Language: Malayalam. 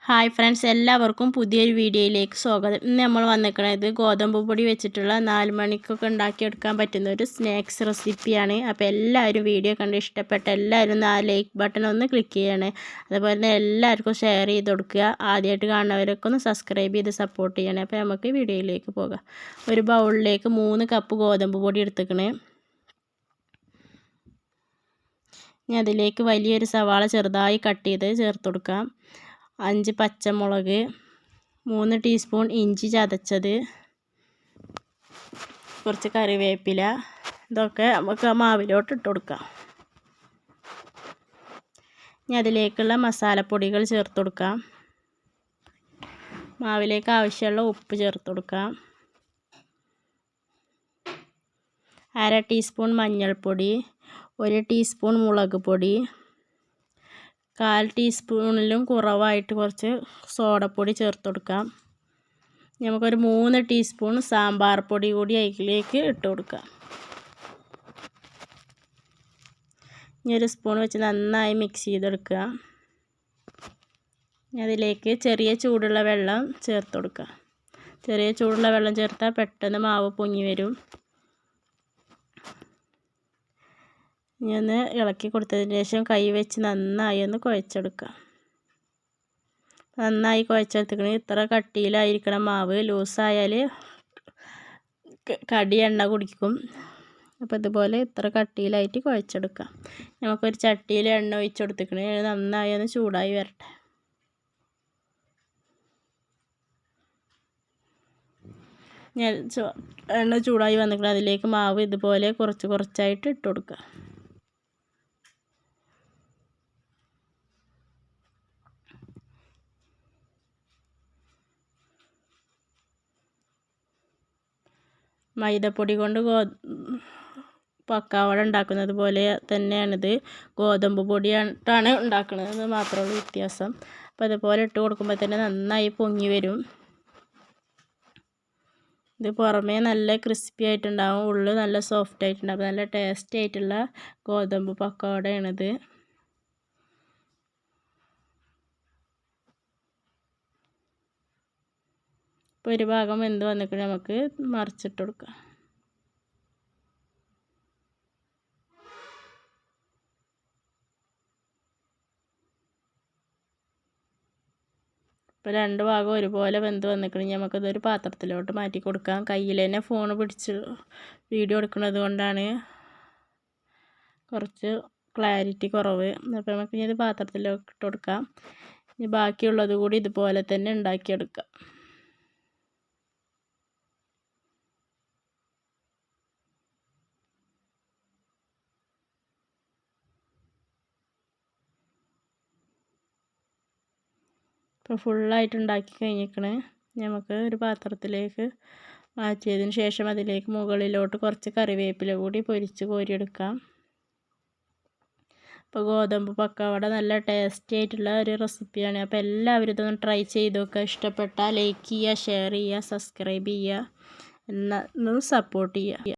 ഹായ് ഫ്രണ്ട്സ്, എല്ലാവർക്കും പുതിയൊരു വീഡിയോയിലേക്ക് സ്വാഗതം. ഇന്ന് നമ്മൾ വന്നിരിക്കുന്നത് ഗോതമ്പ് പൊടി വെച്ചിട്ടുള്ള 4 മണിക്കൊക്കെ ഉണ്ടാക്കിയെടുക്കാൻ പറ്റുന്ന ഒരു സ്നാക്സ് റെസിപ്പിയാണ്. അപ്പോൾ എല്ലാവരും വീഡിയോ കണ്ട് ഇഷ്ടപ്പെട്ട എല്ലാവരും ആ ലൈക്ക് ബട്ടൺ ഒന്ന് ക്ലിക്ക് ചെയ്യണേ. അതുപോലെ തന്നെ എല്ലാവർക്കും ഷെയർ ചെയ്ത് കൊടുക്കുക. ആദ്യമായിട്ട് കാണുന്നവരൊക്കെ ഒന്ന് സബ്സ്ക്രൈബ് ചെയ്ത് സപ്പോർട്ട് ചെയ്യണേ. അപ്പോൾ നമുക്ക് വീഡിയോയിലേക്ക് പോകാം. ഒരു ബൗളിലേക്ക് 3 കപ്പ് ഗോതമ്പ് പൊടി എടുത്തിക്കണേ. ഇനി അതിലേക്ക് വലിയൊരു സവാള ചെറുതായി കട്ട് ചെയ്ത് ചേർത്ത് കൊടുക്കാം. 5 പച്ചമുളക്, 3 ടീസ്പൂൺ ഇഞ്ചി ചതച്ചത്, കുറച്ച് കറിവേപ്പില, ഇതൊക്കെ നമുക്ക് മാവിലോട്ട് ഇട്ട് കൊടുക്കാം. ഇനി അതിലേക്കുള്ള മസാലപ്പൊടികൾ ചേർത്ത് കൊടുക്കാം. മാവിലേക്ക് ആവശ്യമുള്ള ഉപ്പ് ചേർത്ത് കൊടുക്കാം. 1/2 ടീസ്പൂൺ മഞ്ഞൾപ്പൊടി, 1 ടീസ്പൂൺ മുളക് പൊടി, 1/4 ടീസ്പൂണിലും കുറവായിട്ട് കുറച്ച് സോഡപ്പൊടി ചേർത്ത് കൊടുക്കാം. നമുക്കൊരു 3 ടീസ്പൂൺ സാമ്പാർ പൊടി കൂടി അതിലേക്ക് ഇട്ട് കൊടുക്കാം. ഇനി ഒരു സ്പൂൺ വെച്ച് നന്നായി മിക്സ് ചെയ്തെടുക്കുക. അതിലേക്ക് ചെറിയ ചൂടുള്ള വെള്ളം ചേർത്ത് കൊടുക്കുക. ചെറിയ ചൂടുള്ള വെള്ളം ചേർത്താൽ പെട്ടെന്ന് മാവ് പൊങ്ങി വരും. ഇനി ഒന്ന് ഇളക്കി കൊടുത്തതിന് ശേഷം കൈ വെച്ച് നന്നായി ഒന്ന് കുഴച്ചെടുക്കുക. നന്നായി കുഴച്ചെടുത്തിക്കണേ. ഇത്ര കട്ടിയിലായിരിക്കണം മാവ്. ലൂസായാൽ കടി എണ്ണ കുടിക്കും. അപ്പോൾ ഇതുപോലെ ഇത്ര കട്ടിയിലായിട്ട് കുഴച്ചെടുക്കാം. നമുക്കൊരു ചട്ടിയിൽ എണ്ണ ഒഴിച്ച് കൊടുത്തിക്കണേ. നന്നായി ഒന്ന് ചൂടായി വരട്ടെ. എണ്ണ ചൂടായി വന്നിക്കണം. അതിലേക്ക് മാവ് ഇതുപോലെ കുറച്ച് കുറച്ചായിട്ട് ഇട്ട് കൊടുക്കുക. മൈദപ്പൊടി കൊണ്ട് പക്കാവട ഉണ്ടാക്കുന്നത് പോലെ തന്നെയാണിത്. ഗോതമ്പ് പൊടിയായിട്ടാണ് ഉണ്ടാക്കുന്നത്, മാത്രമുള്ള വ്യത്യാസം. അപ്പോൾ അതുപോലെ ഇട്ട് കൊടുക്കുമ്പോൾ തന്നെ നന്നായി പൊങ്ങി വരും. ഇത് പുറമേ നല്ല ക്രിസ്പി ആയിട്ടുണ്ടാവും, ഉള്ളിൽ നല്ല സോഫ്റ്റ് ആയിട്ടുണ്ടാവും. നല്ല ടേസ്റ്റി ആയിട്ടുള്ള ഗോതമ്പ് പക്കവടയാണിത്. ഇപ്പോൾ ഒരു ഭാഗം വെന്ത് വന്നിട്ട് നമുക്ക് മറിച്ചിട്ട് കൊടുക്കാം. ഇപ്പോൾ 2 ഭാഗം ഒരുപോലെ വെന്ത് വന്നിട്ടുണ്ടെങ്കിൽ നമുക്കിതൊരു പാത്രത്തിലോട്ട് മാറ്റി കൊടുക്കാം. കയ്യിൽ തന്നെ ഫോൺ പിടിച്ച് വീഡിയോ എടുക്കുന്നത് കൊണ്ടാണ് കുറച്ച് ക്ലാരിറ്റി കുറവ്. അപ്പോൾ നമുക്ക് ഇനി ഇത് പാത്രത്തിലോട്ട് ഇട്ട് കൊടുക്കാം. ഇനി ബാക്കിയുള്ളത് കൂടി ഇതുപോലെ തന്നെ ഉണ്ടാക്കിയെടുക്കാം. ഇപ്പോൾ ഫുള്ളായിട്ട് ഉണ്ടാക്കി കഴിഞ്ഞിരിക്കണേ. നമുക്ക് ഒരു പാത്രത്തിലേക്ക് മാറ്റിയതിന് ശേഷം അതിലേക്ക് മുകളിലോട്ട് കുറച്ച് കറിവേപ്പില കൂടി പൊരിച്ച് കോരിയെടുക്കാം. അപ്പോൾ ഗോതമ്പ് പക്കവട നല്ല ടേസ്റ്റി ആയിട്ടുള്ള ഒരു റെസിപ്പിയാണ്. അപ്പോൾ എല്ലാവരും ഇതൊന്ന് ട്രൈ ചെയ്ത് നോക്കുക. ഇഷ്ടപ്പെട്ടാൽ ലൈക്ക് ചെയ്യുക, ഷെയർ ചെയ്യുക, സബ്സ്ക്രൈബ് ചെയ്യുക, ഒന്ന് സപ്പോർട്ട് ചെയ്യുക.